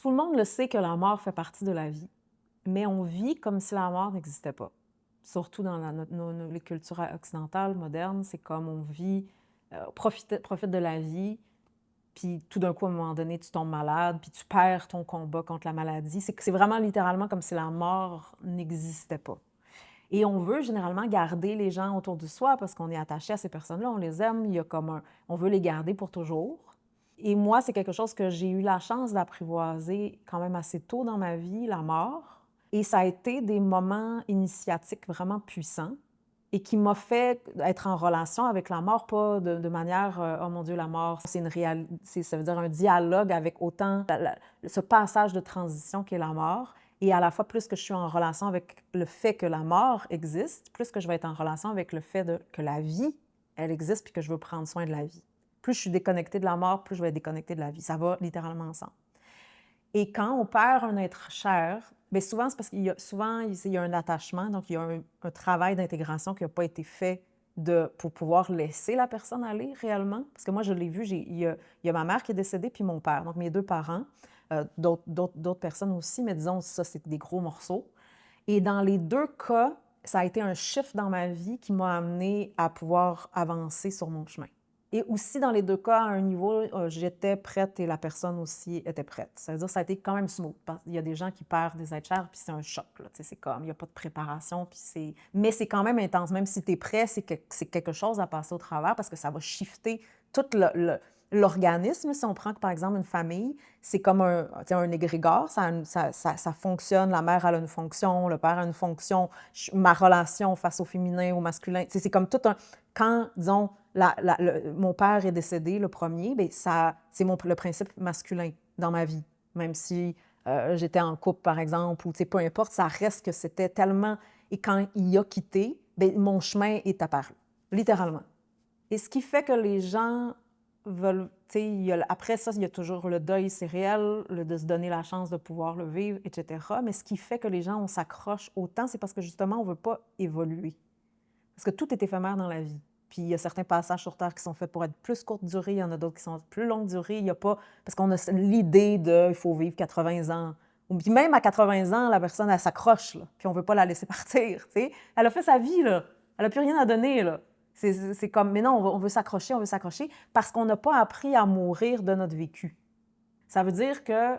Tout le monde le sait que la mort fait partie de la vie, mais on vit comme si la mort n'existait pas. Surtout dans les cultures occidentales, modernes, c'est comme on vit, profite de la vie, puis tout d'un coup, à un moment donné, tu tombes malade, puis tu perds ton combat contre la maladie. C'est vraiment littéralement comme si la mort n'existait pas. Et on veut généralement garder les gens autour de soi parce qu'on est attaché à ces personnes-là, on les aime, il y a comme on veut les garder pour toujours. Et moi, c'est quelque chose que j'ai eu la chance d'apprivoiser quand même assez tôt dans ma vie, la mort. Et ça a été des moments initiatiques vraiment puissants et qui m'a fait être en relation avec la mort, pas de manière oh mon Dieu, la mort, c'est une réalité, ça veut dire un dialogue avec autant ce passage de transition qu'est la mort. Et à la fois, plus que je suis en relation avec le fait que la mort existe, plus que je vais être en relation avec le fait que la vie, elle existe, puis que je veux prendre soin de la vie. Plus je suis déconnectée de la mort, plus je vais être déconnectée de la vie. Ça va littéralement ensemble. Et quand on perd un être cher, bien souvent, c'est parce qu'il y a, souvent, il y a un attachement, donc il y a un travail d'intégration qui n'a pas été fait pour pouvoir laisser la personne aller réellement. Parce que moi, je l'ai vu, il y a ma mère qui est décédée, puis mon père, donc mes deux parents, d'autres personnes aussi, mais disons, ça, c'est des gros morceaux. Et dans les deux cas, ça a été un shift dans ma vie qui m'a amené à pouvoir avancer sur mon chemin. Et aussi, dans les deux cas, à un niveau, j'étais prête et la personne aussi était prête. Ça veut dire que ça a été quand même smooth. Il y a des gens qui perdent des êtres chers, puis c'est un choc. Là, c'est comme, il n'y a pas de préparation, puis c'est... Mais c'est quand même intense. Même si tu es prêt, c'est quelque chose à passer au travers parce que ça va shifter tout l'organisme. Si on prend, par exemple, une famille, c'est comme un égrégore, ça fonctionne, la mère a une fonction, le père a une fonction, ma relation face au féminin, au masculin, c'est comme tout un... Quand, disons, mon père est décédé, le premier, bien, c'est le principe masculin dans ma vie. Même si j'étais en couple, par exemple, ou peu importe, ça reste que c'était tellement... Et quand il a quitté, bien, mon chemin est apparu, littéralement. Et ce qui fait que les gens veulent... Après ça, il y a toujours le deuil, c'est réel, de se donner la chance de pouvoir le vivre, etc. Mais ce qui fait que les gens, on s'accroche autant, c'est parce que justement, on ne veut pas évoluer. Parce que tout est éphémère dans la vie. Puis il y a certains passages sur Terre qui sont faits pour être plus courte durée, il y en a d'autres qui sont plus longue durée. Il y a pas... Parce qu'on a l'idée de il faut vivre 80 ans. Puis même à 80 ans, la personne, elle s'accroche, là, puis on ne veut pas la laisser partir. T'sais. Elle a fait sa vie, là. Elle n'a plus rien à donner. Là. C'est comme, mais non, on veut s'accrocher, parce qu'on n'a pas appris à mourir de notre vécu. Ça veut dire que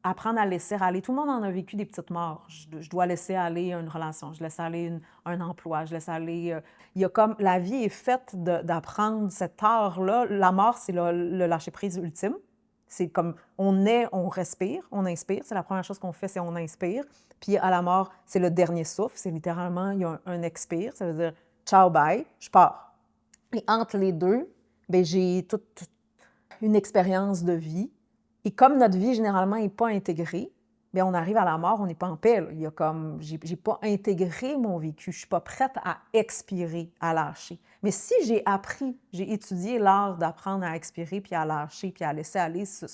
apprendre à laisser aller. Tout le monde en a vécu des petites morts. Je dois laisser aller une relation, je laisse aller un emploi, je laisse aller... il y a comme... La vie est faite d'apprendre cet art-là. La mort, c'est le lâcher-prise ultime. C'est comme, on est, on respire, on inspire. C'est la première chose qu'on fait, c'est on inspire. Puis à la mort, c'est le dernier souffle. C'est littéralement, il y a un expire. Ça veut dire, ciao, bye, je pars. Et entre les deux, bien, j'ai toute une expérience de vie. Et comme notre vie, généralement, n'est pas intégrée, bien, on arrive à la mort, on n'est pas en paix. Là. Il y a comme, j'ai pas intégré mon vécu, je ne suis pas prête à expirer, à lâcher. Mais si j'ai appris, j'ai étudié l'art d'apprendre à expirer, puis à lâcher, puis à laisser aller ce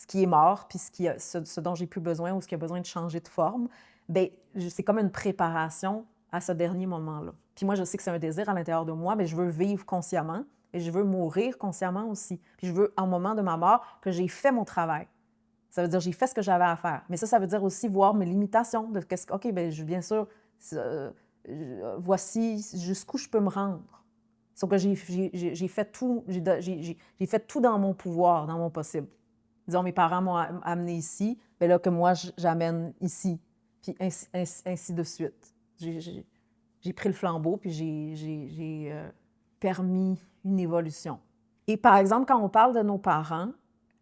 qui est mort, puis ce dont j'ai plus besoin ou ce qui a besoin de changer de forme, bien, c'est comme une préparation à ce dernier moment-là. Puis moi, je sais que c'est un désir à l'intérieur de moi, mais je veux vivre consciemment. Et je veux mourir consciemment aussi. Puis je veux, au moment de ma mort, que j'ai fait mon travail. Ça veut dire j'ai fait ce que j'avais à faire. Mais ça veut dire aussi voir mes limitations. OK, bien, bien sûr, voici jusqu'où je peux me rendre. Sauf que j'ai fait tout, j'ai fait tout dans mon pouvoir, dans mon possible. Disons, mes parents m'ont amené ici, mais là que moi, j'amène ici. Puis ainsi de suite. J'ai pris le flambeau, puis j'ai permis une évolution. Et par exemple, quand on parle de nos parents,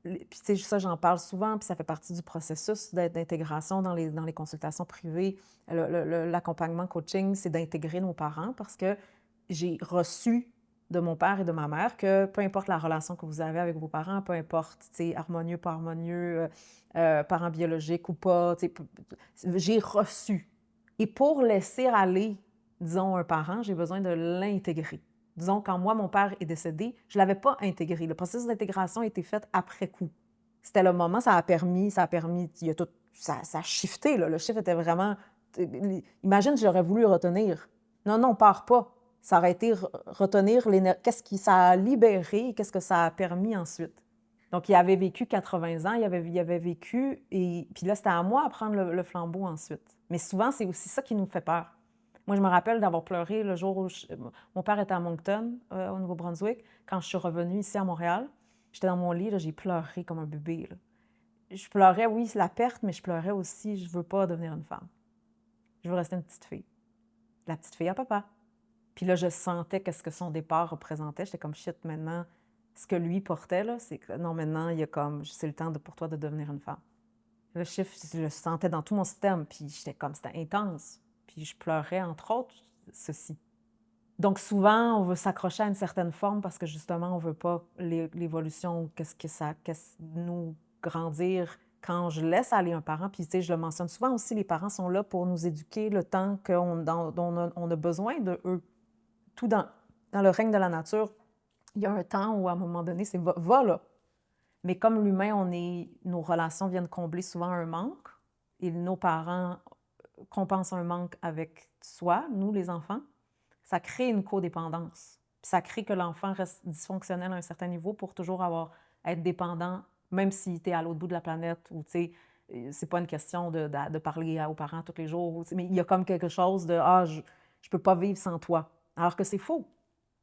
puis tu sais, ça, j'en parle souvent, puis ça fait partie du processus d'intégration dans les consultations privées. L'accompagnement coaching, c'est d'intégrer nos parents parce que j'ai reçu de mon père et de ma mère que peu importe la relation que vous avez avec vos parents, peu importe, tu sais, harmonieux, pas harmonieux, parents biologiques ou pas, tu sais, j'ai reçu. Et pour laisser aller, disons, un parent, j'ai besoin de l'intégrer. Disons, quand moi, mon père est décédé, je ne l'avais pas intégré. Le processus d'intégration a été fait après coup. C'était le moment, ça a permis, il y a tout, ça a shifté, là. Le chiffre était vraiment... Imagine si j'aurais voulu retenir. Non, non, pars pas. Ça aurait été retenir l'énergie. Qu'est-ce qui ça a libéré et qu'est-ce que ça a permis ensuite? Donc, il avait vécu 80 ans, il avait vécu, et puis là, c'était à moi à prendre le flambeau ensuite. Mais souvent, c'est aussi ça qui nous fait peur. Moi, je me rappelle d'avoir pleuré le jour où mon père était à Moncton, au Nouveau-Brunswick. Quand je suis revenue ici à Montréal, j'étais dans mon lit, là, j'ai pleuré comme un bébé, là. Je pleurais, oui, c'est la perte, mais je pleurais aussi, je veux pas devenir une femme. Je veux rester une petite fille. La petite fille à papa. Puis là, je sentais qu'est-ce que son départ représentait. J'étais comme, shit, maintenant, ce que lui portait, là, c'est que non, maintenant, il y a comme, c'est le temps pour toi de devenir une femme. Le chiffre, je le sentais dans tout mon système, puis j'étais comme, c'était intense. Puis je pleurais, entre autres, ceci. Donc souvent, on veut s'accrocher à une certaine forme parce que justement, on veut pas l'évolution, qu'est-ce nous grandir quand je laisse aller un parent. Puis tu sais, je le mentionne souvent aussi, les parents sont là pour nous éduquer le temps dont on a besoin de eux. Tout dans le règne de la nature, il y a un temps où à un moment donné, c'est va là. Mais comme l'humain, nos relations viennent combler souvent un manque, et nos parents compensent un manque avec soi, nous les enfants, ça crée une codépendance. Puis ça crée que l'enfant reste dysfonctionnel à un certain niveau pour toujours être dépendant, même si tu es à l'autre bout de la planète, ou tu sais, c'est pas une question de parler aux parents tous les jours, mais il y a comme quelque chose de « Ah, je peux pas vivre sans toi », alors que c'est faux.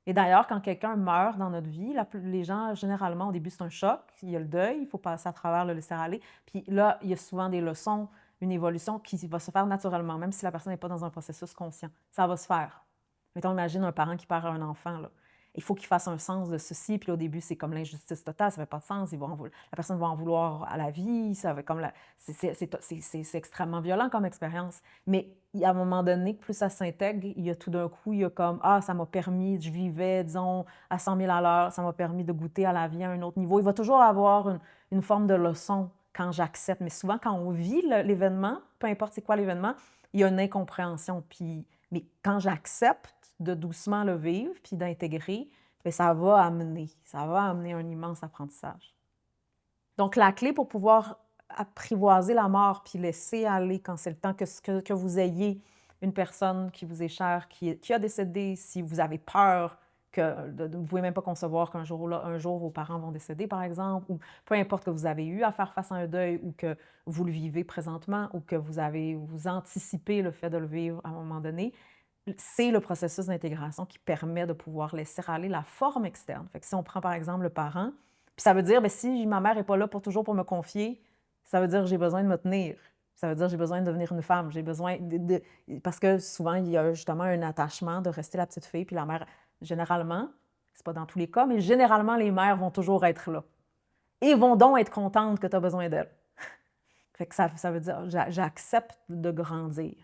Et d'ailleurs, quand quelqu'un meurt dans notre vie, les gens, généralement, au début, c'est un choc, il y a le deuil, il faut passer à travers, le laisser aller. Puis là, il y a souvent des leçons, une évolution qui va se faire naturellement, même si la personne n'est pas dans un processus conscient. Ça va se faire. Mettons, imagine un parent qui perd un enfant, là. Il faut qu'il fasse un sens de ceci, puis là, au début, c'est comme l'injustice totale, ça ne fait pas de sens, la personne va en vouloir à la vie, ça va comme c'est extrêmement violent comme expérience. Mais à un moment donné, plus ça s'intègre, il y a tout d'un coup, il y a comme « Ah, ça m'a permis, je vivais, disons, à 100 000 à l'heure, ça m'a permis de goûter à la vie à un autre niveau. » Il va toujours avoir une forme de leçon quand j'accepte. Mais souvent, quand on vit l'événement, peu importe c'est quoi l'événement, il y a une incompréhension. Mais quand j'accepte de doucement le vivre, puis d'intégrer, bien, ça va amener un immense apprentissage. Donc, la clé pour pouvoir apprivoiser la mort, puis laisser aller quand c'est le temps que vous ayez une personne qui vous est chère, qui a décédé, si vous avez peur, vous ne pouvez même pas concevoir qu'un jour, vos parents vont décéder, par exemple, ou peu importe que vous avez eu à faire face à un deuil, ou que vous le vivez présentement, ou que vous anticipez le fait de le vivre à un moment donné, c'est le processus d'intégration qui permet de pouvoir laisser aller la forme externe. Fait que si on prend par exemple le parent, puis ça veut dire, bien, si ma mère n'est pas là toujours pour me confier, ça veut dire que j'ai besoin de me tenir. Ça veut dire que j'ai besoin de devenir une femme. J'ai besoin parce que souvent, il y a justement un attachement de rester la petite fille, puis la mère, généralement, c'est pas dans tous les cas, mais généralement, les mères vont toujours être là. Et vont donc être contentes que tu as besoin d'elles. Fait que ça veut dire, j'accepte de grandir.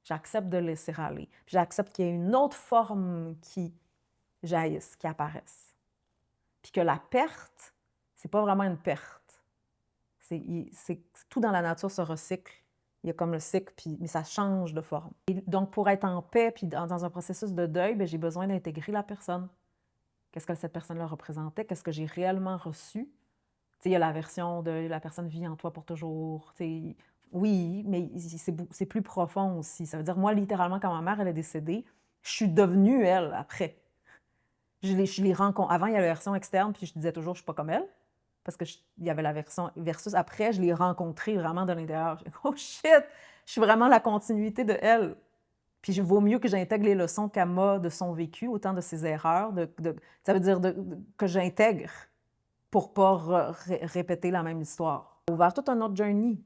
J'accepte de laisser aller. Puis j'accepte qu'il y ait une autre forme qui jaillisse, qui apparaisse. Puis que la perte, c'est pas vraiment une perte. Tout dans la nature se recycle. Il y a comme le cycle, mais ça change de forme. Et donc, pour être en paix, puis dans un processus de deuil, bien, j'ai besoin d'intégrer la personne. Qu'est-ce que cette personne-là représentait? Qu'est-ce que j'ai réellement reçu? Il y a la version de « la personne vit en toi pour toujours ». Oui, mais c'est plus profond aussi. Ça veut dire, moi, littéralement, quand ma mère elle est décédée, je suis devenue elle après. Je les rencontre. Avant, il y avait la version externe, puis je disais toujours « je suis pas comme elle ». Parce qu'il y avait la version versus après, je l'ai rencontrée vraiment de l'intérieur. J'ai dit « oh shit, je suis vraiment la continuité de elle ». Puis il vaut mieux que j'intègre les leçons qu'elle m'a de son vécu, autant de ses erreurs. Ça veut dire que j'intègre pour ne pas répéter la même histoire. Ouvert tout un autre journey,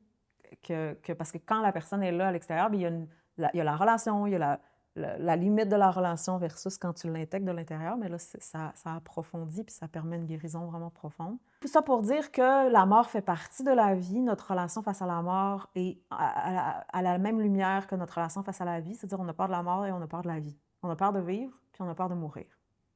parce que quand la personne est là à l'extérieur, il y a la relation, il y a la limite de la relation versus quand tu l'intègres de l'intérieur, mais là, ça approfondit puis ça permet une guérison vraiment profonde. Tout ça pour dire que la mort fait partie de la vie, notre relation face à la mort est à la même lumière que notre relation face à la vie, c'est-à-dire on a peur de la mort et on a peur de la vie. On a peur de vivre, puis on a peur de mourir.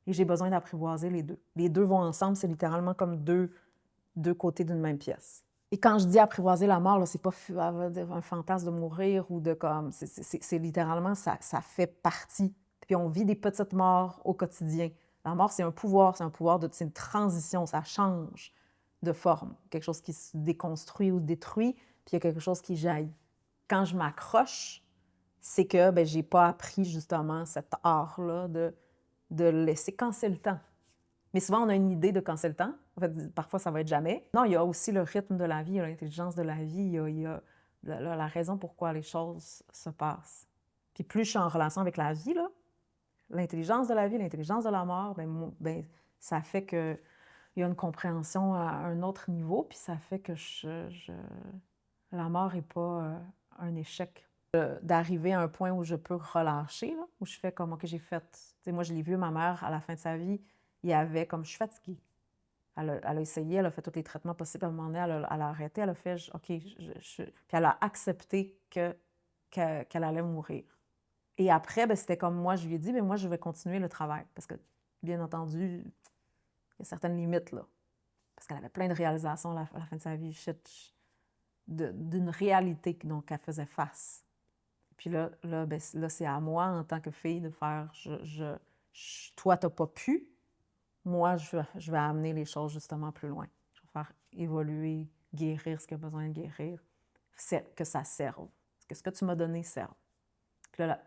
Et j'ai besoin d'apprivoiser les deux. Les deux vont ensemble, c'est littéralement comme deux côtés d'une même pièce. Et quand je dis apprivoiser la mort, c'est pas un fantasme de mourir ou de comme... C'est littéralement, ça fait partie. Puis on vit des petites morts au quotidien. La mort, c'est un pouvoir c'est une transition, ça change de forme. Quelque chose qui se déconstruit ou détruit, puis il y a quelque chose qui jaillit. Quand je m'accroche, c'est que j'ai pas appris justement cet art-là de laisser quand c'est le temps. Mais souvent, on a une idée de quand c'est le temps. En fait, parfois, ça va être jamais. Non, il y a aussi le rythme de la vie, il y a l'intelligence de la vie, il y a la raison pourquoi les choses se passent. Puis plus je suis en relation avec la vie, là, l'intelligence de la vie, l'intelligence de la mort, ben, ça fait qu'il y a une compréhension à un autre niveau, puis ça fait que la mort n'est pas un échec. D'arriver à un point où je peux relâcher, là, où je fais comme, OK, j'ai fait... Tu sais, moi, je l'ai vu, ma mère, à la fin de sa vie, il y avait comme, je suis fatiguée. Elle a essayé, elle a fait tous les traitements possibles. À un moment donné, elle a arrêté, elle a fait, OK, puis elle a accepté qu'elle allait mourir. Et après, ben, c'était comme moi, je lui ai dit, mais moi, je vais continuer le travail. Parce que, bien entendu, il y a certaines limites, là. Parce qu'elle avait plein de réalisations à la fin de sa vie, d'une réalité dont elle faisait face. Puis là, ben, là c'est à moi, en tant que fille, de faire, toi, t'as pas pu, moi, je vais amener les choses justement plus loin. Je vais faire évoluer, guérir ce qui a besoin de guérir, que ça serve, que ce que tu m'as donné serve. Puis là,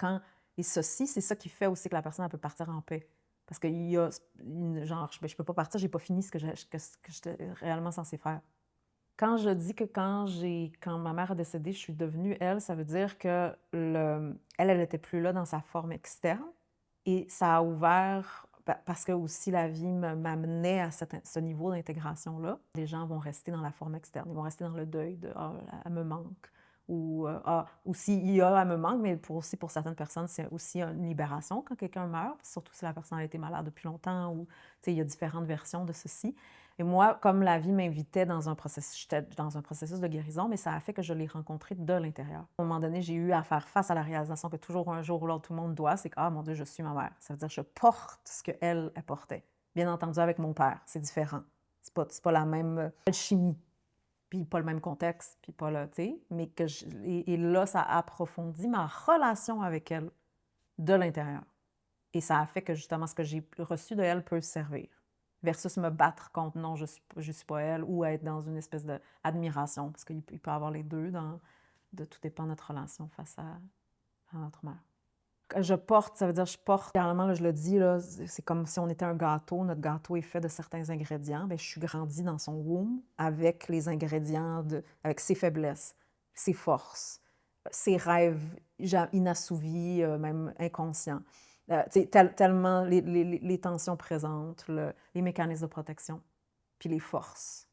et ceci, c'est ça qui fait aussi que la personne elle peut partir en paix. Parce qu'il y a genre, je peux pas partir, j'ai pas fini ce que j'étais réellement censée faire. Quand je dis que quand ma mère a décédé, je suis devenue elle, ça veut dire que elle n'était plus là dans sa forme externe. Et ça a ouvert, parce que aussi la vie m'amenait à ce niveau d'intégration-là. Les gens vont rester dans la forme externe, ils vont rester dans le deuil de « Ah, elle me manque ». Ou s'il y a « elle me manque », mais aussi pour certaines personnes, c'est aussi une libération quand quelqu'un meurt, surtout si la personne a été malade depuis longtemps, ou il y a différentes versions de ceci. Et moi, comme la vie m'invitait dans un processus, j'étais dans un processus de guérison, mais ça a fait que je l'ai rencontré de l'intérieur. À un moment donné, j'ai eu à faire face à la réalisation que toujours un jour ou l'autre, tout le monde doit, c'est que « Ah, mon Dieu, je suis ma mère ». Ça veut dire que je porte ce qu'elle portait. Bien entendu, avec mon père, c'est différent. C'est pas la même alchimie, puis pas le même contexte, puis pas là, tu sais, mais et là, ça approfondit ma relation avec elle de l'intérieur. Et ça a fait que justement, ce que j'ai reçu de elle peut servir. Versus me battre contre non, je suis pas elle, ou être dans une espèce d'admiration, parce qu'il peut y avoir les deux, tout dépend de notre relation face à notre mère. Je porte, ça veut dire je porte, généralement, là, je le dis, là, c'est comme si on était un gâteau, notre gâteau est fait de certains ingrédients, bien, je suis grandie dans son womb avec les ingrédients, avec ses faiblesses, ses forces, ses rêves inassouvis, même inconscients. Tellement les tensions présentes, les mécanismes de protection, puis les forces.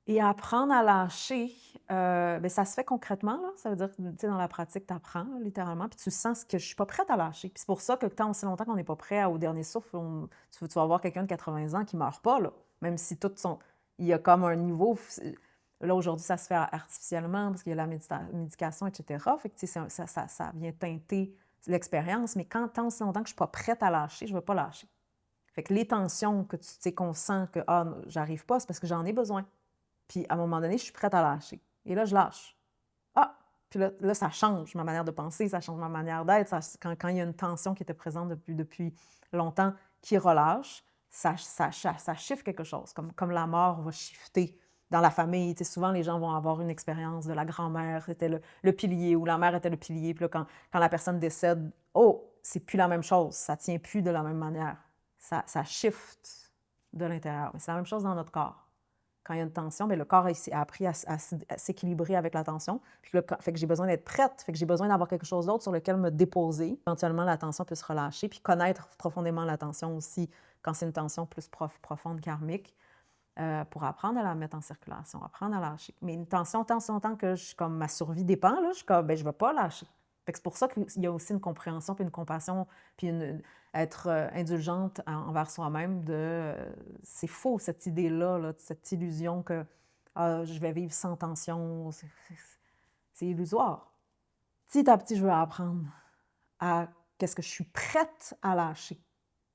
Et apprendre à lâcher, bien, ça se fait concrètement, là. Ça veut dire que, dans la pratique, tu apprends, littéralement, puis tu sens que je suis pas prête à lâcher. Puis c'est pour ça que tant aussi longtemps qu'on n'est pas prêt au dernier souffle, tu vas voir quelqu'un de 80 ans qui meurt pas, là. Même si il y a comme un niveau... Là, aujourd'hui, ça se fait artificiellement parce qu'il y a la médication, etc. Fait que, ça vient teinter l'expérience. Mais tant aussi longtemps que je suis pas prête à lâcher, je veux pas lâcher. Fait que les tensions que qu'on sent que, j'arrive pas, c'est parce que j'en ai besoin. Puis à un moment donné, je suis prête à lâcher. Et là, je lâche. Ah! Puis là, ça change ma manière de penser, ça change ma manière d'être. Quand il y a une tension qui était présente depuis longtemps qui relâche, ça shift quelque chose. Comme la mort va shifter dans la famille. Tu sais, souvent, les gens vont avoir une expérience de la grand-mère était le pilier ou la mère était le pilier. Puis là, quand la personne décède, c'est plus la même chose. Ça tient plus de la même manière. Ça shift de l'intérieur. Mais c'est la même chose dans notre corps. Quand il y a une tension, bien, le corps a appris à s'équilibrer avec la tension. Puis fait que j'ai besoin d'être prête, fait que j'ai besoin d'avoir quelque chose d'autre sur lequel me déposer. Éventuellement, la tension peut se relâcher, puis connaître profondément la tension aussi, quand c'est une tension plus profonde, karmique, pour apprendre à la mettre en circulation, apprendre à lâcher. Mais une tension, tant longtemps que comme ma survie dépend, là, je suis comme, bien, je ne vais pas lâcher. Fait que c'est pour ça qu'il y a aussi une compréhension, puis une compassion, puis être indulgente envers soi-même c'est faux, cette idée-là, là, cette illusion que je vais vivre sans tension. C'est illusoire. Petit à petit, je veux apprendre à qu'est-ce que je suis prête à lâcher.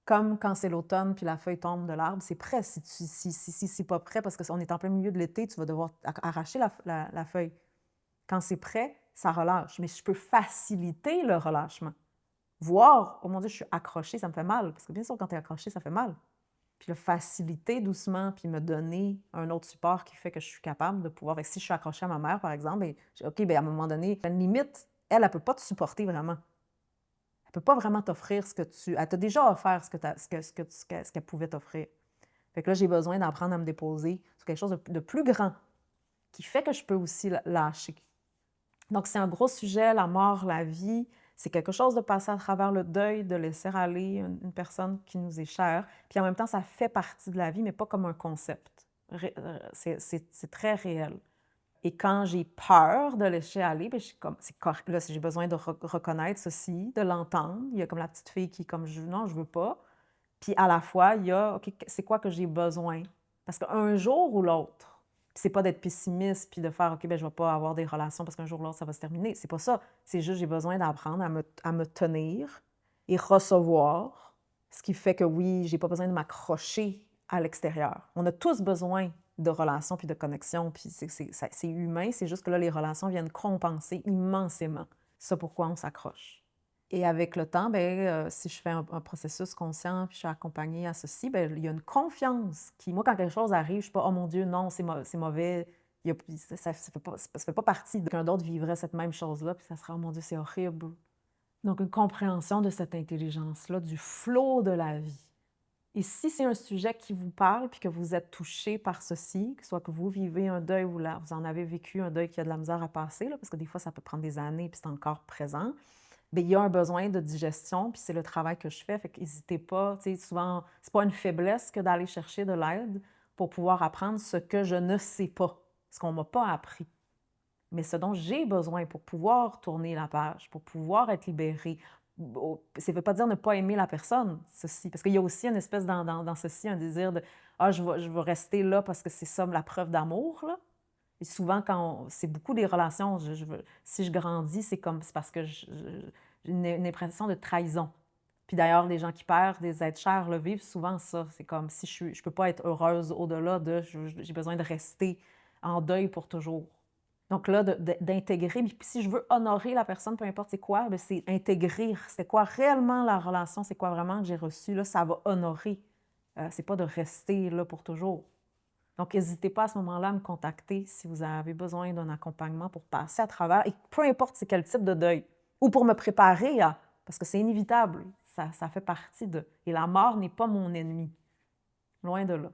Comme quand c'est l'automne puis la feuille tombe de l'arbre, c'est prêt. Si c'est pas prêt, parce qu'on est en plein milieu de l'été, tu vas devoir arracher la feuille. Quand c'est prêt, ça relâche. Mais je peux faciliter le relâchement. Voir, oh mon Dieu, je suis accrochée, ça me fait mal. Parce que bien sûr, quand tu es accrochée, ça fait mal. Puis le faciliter doucement, puis me donner un autre support qui fait que je suis capable de pouvoir... Si je suis accrochée à ma mère, par exemple, bien, OK, bien, à un moment donné, une limite, elle ne peut pas te supporter vraiment. Elle ne peut pas vraiment t'offrir ce que tu... Elle t'a déjà offert ce qu'elle pouvait t'offrir. Fait que là, j'ai besoin d'apprendre à me déposer sur quelque chose de plus grand, qui fait que je peux aussi lâcher. Donc, c'est un gros sujet, la mort, la vie. C'est quelque chose de passer à travers le deuil, de laisser aller une personne qui nous est chère. Puis en même temps, ça fait partie de la vie, mais pas comme un concept. C'est très réel. Et quand j'ai peur de laisser aller, bien, je suis comme, c'est correct. Là, j'ai besoin de reconnaître ceci, de l'entendre. Il y a comme la petite fille qui est comme, non, je veux pas. Puis à la fois, il y a, OK, c'est quoi que j'ai besoin? Parce qu'un jour ou l'autre, puis c'est pas d'être pessimiste puis de faire, OK, ben je vais pas avoir des relations parce qu'un jour ou l'autre, ça va se terminer. C'est pas ça. C'est juste, j'ai besoin d'apprendre à me tenir et recevoir, ce qui fait que oui, j'ai pas besoin de m'accrocher à l'extérieur. On a tous besoin de relations puis de connexions, puis c'est humain, c'est juste que là, les relations viennent compenser immensément ça pourquoi on s'accroche. Et avec le temps, bien, si je fais un processus conscient, puis je suis accompagnée à ceci, bien, il y a une confiance qui, moi, quand quelque chose arrive, je ne suis pas, oh mon Dieu, non, c'est mauvais. Ça ne fait pas partie. Qu'un d'autre vivrait cette même chose-là, puis ça serait, oh mon Dieu, c'est horrible. Donc, une compréhension de cette intelligence-là, du flot de la vie. Et si c'est un sujet qui vous parle, puis que vous êtes touché par ceci, que soit que vous vivez un deuil ou là, vous en avez vécu un deuil qui a de la misère à passer, là, parce que des fois, ça peut prendre des années, puis c'est encore présent, bien, il y a un besoin de digestion, puis c'est le travail que je fais, fait qu'hésitez pas, tu sais, souvent, c'est pas une faiblesse que d'aller chercher de l'aide pour pouvoir apprendre ce que je ne sais pas, ce qu'on m'a pas appris, mais ce dont j'ai besoin pour pouvoir tourner la page, pour pouvoir être libérée. Ça ne veut pas dire ne pas aimer la personne, ceci, parce qu'il y a aussi une espèce dans ceci, un désir de ah, je vais rester là parce que c'est ça la preuve d'amour, là. Et souvent, c'est beaucoup des relations, si je grandis, c'est parce que j'ai une impression de trahison. Puis d'ailleurs, les gens qui perdent des êtres chers le vivent souvent ça. C'est comme si je peux pas être heureuse au-delà de j'ai besoin de rester en deuil pour toujours. Donc là, d'intégrer, puis si je veux honorer la personne, peu importe c'est quoi, bien, c'est intégrer. C'est quoi réellement la relation, c'est quoi vraiment que j'ai reçu, là, ça va honorer. C'est pas de rester là pour toujours. Donc, n'hésitez pas à ce moment-là à me contacter si vous avez besoin d'un accompagnement pour passer à travers, et peu importe c'est quel type de deuil, ou pour me préparer à, parce que c'est inévitable, ça fait partie de. Et la mort n'est pas mon ennemi, loin de là.